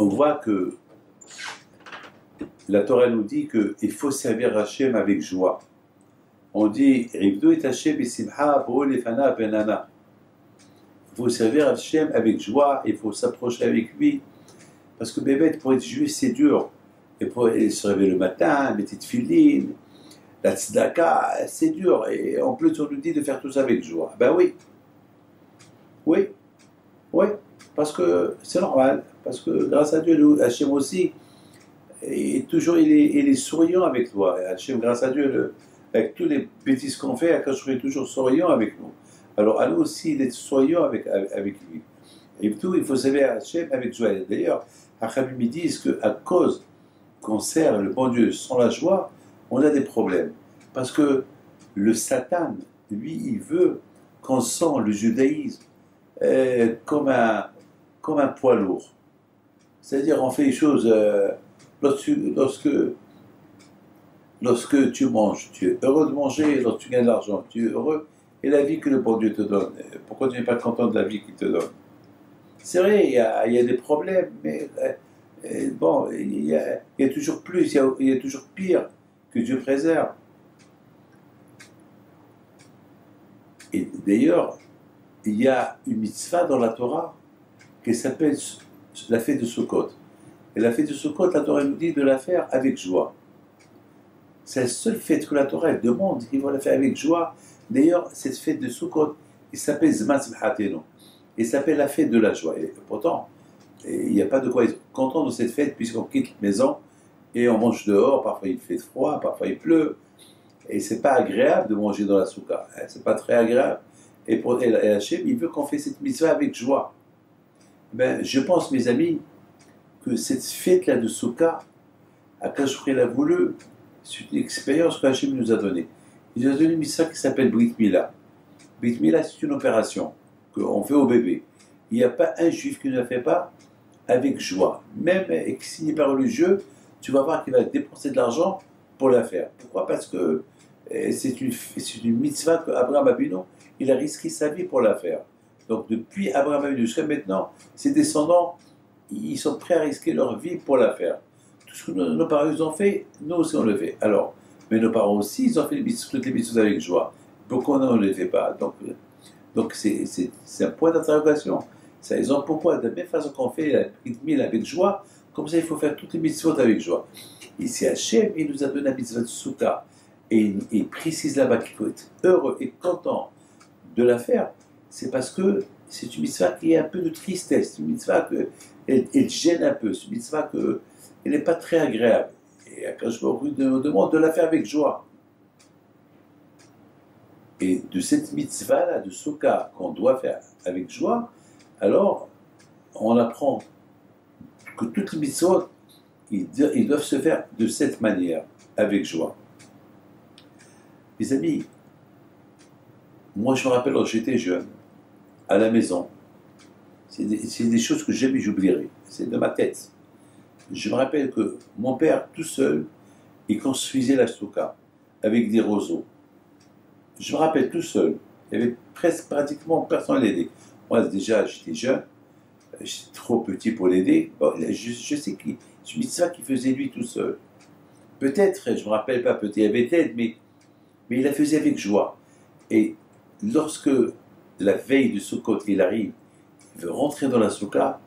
on voit que la Torah nous dit qu'il faut servir Hachem avec joie. On dit Rivdu et Hachem bisimcha bo lefana benana. Il faut servir Hachem avec joie, il faut s'approcher avec lui. Parce que bébé, pour être juif, c'est dur. Et pour se réveiller le matin, mettre de filines, la tzedaka, c'est dur. Et en plus, on nous dit de faire tout ça avec joie. Ben oui. Oui. Oui. Parce que c'est normal. Parce que grâce à Dieu, Hachem aussi, et toujours, il est souriant avec toi. Et Hachem, grâce à Dieu, avec tous les bêtises qu'on fait, Hachem est toujours souriant avec nous. Alors, à nous aussi, il est souriant avec lui. Et tout, il faut servir Hachem avec joie. D'ailleurs, Hachamim me disent qu'à cause qu'on sert le bon Dieu sans la joie, on a des problèmes. Parce que le Satan, lui, il veut qu'on sent le judaïsme comme un poids lourd. C'est-à-dire, on fait les choses... Lorsque tu manges, tu es heureux de manger, lorsque tu gagnes de l'argent, tu es heureux, et la vie que le bon Dieu te donne. Pourquoi tu n'es pas content de la vie qu'il te donne? C'est vrai, il y a des problèmes, mais bon, il y a toujours plus, il y a toujours pire que Dieu préserve. Et d'ailleurs, il y a une mitzvah dans la Torah qui s'appelle la fête de Sukkot. Et la fête de Sukkot, la Torah nous dit de la faire avec joie. C'est la seule fête que la Torah demande, qu'ils vont la faire avec joie. D'ailleurs, cette fête de Sukkot, il s'appelle Zman Simchatenu. Il s'appelle la fête de la joie. Et pourtant, il n'y a pas de quoi être content de cette fête, puisqu'on quitte la maison et on mange dehors. Parfois il fait froid, parfois il pleut. Et c'est pas agréable de manger dans la soukha. C'est pas très agréable. Et Hachem, il veut qu'on fasse cette mitzvah avec joie. Ben, je pense, mes amis, que cette fête-là de Soukha, Akash Bril a voulu, c'est une expérience que Hachem nous a donnée. Il nous a donné une mitzvah qui s'appelle Brit Mila. Brit Mila, c'est une opération qu'on fait au bébé. Il n'y a pas un juif qui ne la fait pas avec joie. Même s'il n'est pas religieux, tu vas voir qu'il va dépenser de l'argent pour la faire. Pourquoi? Parce que c'est une mitzvah qu'Abraham Avinu, il a risqué sa vie pour la faire. Donc depuis Abraham Avinu jusqu'à maintenant, ses descendants, ils sont prêts à risquer leur vie pour la faire. Tout ce que nos parents ont fait, nous aussi on le fait. Alors, mais nos parents aussi, ils ont fait toutes les mitzvahs avec joie. Pourquoi on ne les fait pas? Donc c'est un point d'interrogation. C'est la raison pourquoi, de la même façon qu'on fait la Brit Mila avec joie, comme ça il faut faire toutes les mitzvot avec joie. Ici Hachem, il nous a donné la mitzvah de Soukha, et il précise là-bas qu'il faut être heureux et content de la faire. C'est parce que c'est une mitzvah qui a un peu de tristesse, une mitzvah elle gêne un peu, c'est une mitzvah elle n'est pas très agréable. Et quand je me demande de la faire avec joie. Et de cette mitzvah-là, de Soukha, qu'on doit faire avec joie, alors on apprend que toutes les mitzvot, ils doivent se faire de cette manière, avec joie. Mes amis, moi je me rappelle quand j'étais jeune, à la maison, c'est des choses que jamais j'oublierai, c'est de ma tête. Je me rappelle que mon père, tout seul, il construisait la Soukha avec des roseaux. Je me rappelle tout seul, il y avait pratiquement personne à l'aider. Moi déjà j'étais jeune, j'étais trop petit pour l'aider. Bon, je sais que c'est une mitzvah qu'il faisait lui tout seul. Peut-être, je ne me rappelle pas, peut-être il y avait d'aide, mais il la faisait avec joie. Et lorsque la veille du Sukkot, il arrive, il veut rentrer dans la Soukha,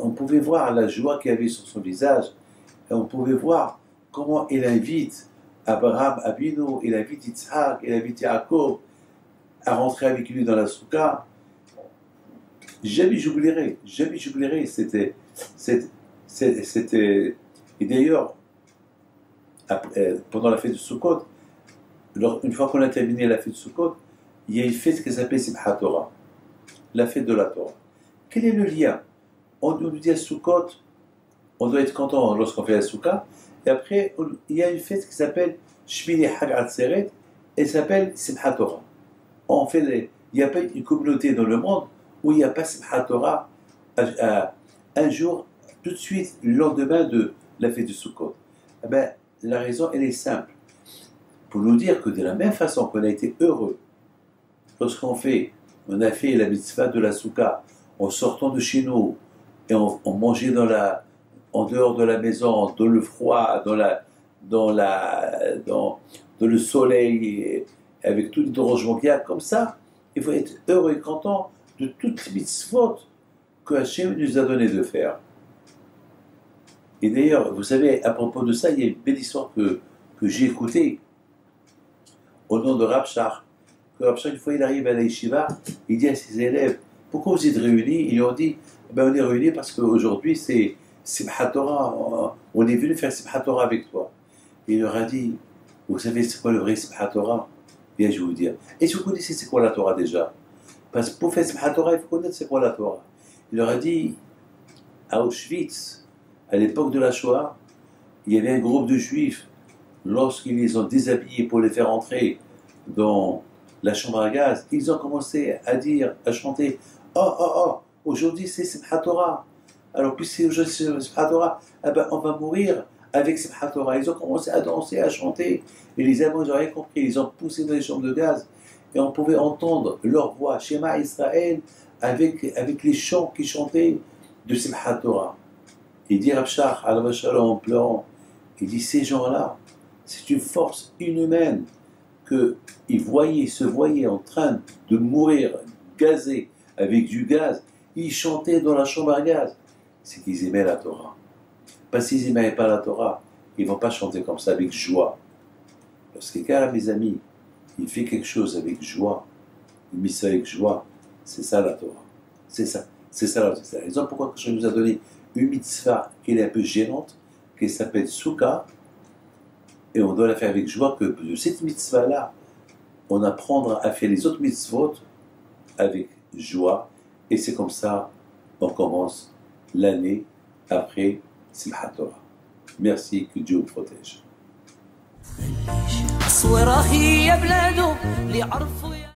on pouvait voir la joie qu'il avait sur son visage, et on pouvait voir comment il invite Abraham Avinu, il invite Yitzhak, il invite Yaakov à rentrer avec lui dans la Soukha. Jamais j'oublierai, c'était... Et d'ailleurs, pendant la fête de Sukkot, une fois qu'on a terminé la fête de Sukkot, il y a une fête qui s'appelle Simchat Torah, la fête de la Torah. Quel est le lien? On nous dit à Sukkot, on doit être content lorsqu'on fait la Soukha, et après, il y a une fête qui s'appelle Shmini Hag Atzeret, elle s'appelle Simchat Torah. Il n'y a pas une communauté dans le monde où il n'y a pas Simchat Torah un jour, tout de suite, le lendemain de la fête de Sukkot. Eh ben, la raison, elle est simple. Pour nous dire que de la même façon qu'on a été heureux lorsqu'on a fait la mitzvah de la Soukha en sortant de chez nous, et on mangeait en dehors de la maison, dans le froid, dans le soleil, et avec tout le dérangement qu'il y a, comme ça, il faut être heureux et content de toutes les mitzvot que Hachem nous a donné de faire. Et d'ailleurs, vous savez, à propos de ça, il y a une belle histoire que j'ai écoutée au nom de Rav Shach. Que Rav Shach, une fois, il arrive à la yeshiva, il dit à ses élèves, pourquoi vous êtes réunis? Ils lui ont dit, on est réunis parce qu'aujourd'hui, c'est Simchat Torah, on est venu faire Simchat Torah avec toi. Et il leur a dit, vous savez c'est quoi le vrai Simchat Torah? Bien, je vais vous dire. Et si vous connaissez c'est quoi la Torah déjà? Parce que pour faire Simchat Torah, il faut connaître c'est quoi la Torah. Il leur a dit, à Auschwitz, à l'époque de la Shoah, il y avait un groupe de juifs, lorsqu'ils les ont déshabillés pour les faire entrer dans la chambre à gaz, ils ont commencé à dire, à chanter, oh, oh, oh, aujourd'hui c'est Simchat Torah. Alors puisque aujourd'hui c'est Simchat Torah, on va mourir avec Simchat Torah. Ils ont commencé à danser, à chanter, et les Allemands n'ont rien compris, ils ont poussé dans les chambres de gaz, et on pouvait entendre leur voix, Shema Israël, avec les chants qui chantaient de Simchat Torah. Il dit Rav Shach, alav shalom, en pleurant, il dit ces gens-là, c'est une force inhumaine qu'ils se voyaient en train de mourir gazés avec du gaz. Ils chantaient dans la chambre à gaz. C'est qu'ils aimaient la Torah. Parce qu'ils n'aimaient pas la Torah, ils ne vont pas chanter comme ça avec joie. Parce que quelqu'un, mes amis, il fait quelque chose avec joie, il met ça avec joie, c'est ça la Torah. C'est ça la raison pourquoi je nous a donné une mitzvah qui est un peu gênante, qui s'appelle Souka, et on doit la faire avec joie, que de cette mitzvah-là, on apprendra à faire les autres mitzvot avec joie, et c'est comme ça on commence l'année après Simchat Torah. Merci, que Dieu vous protège.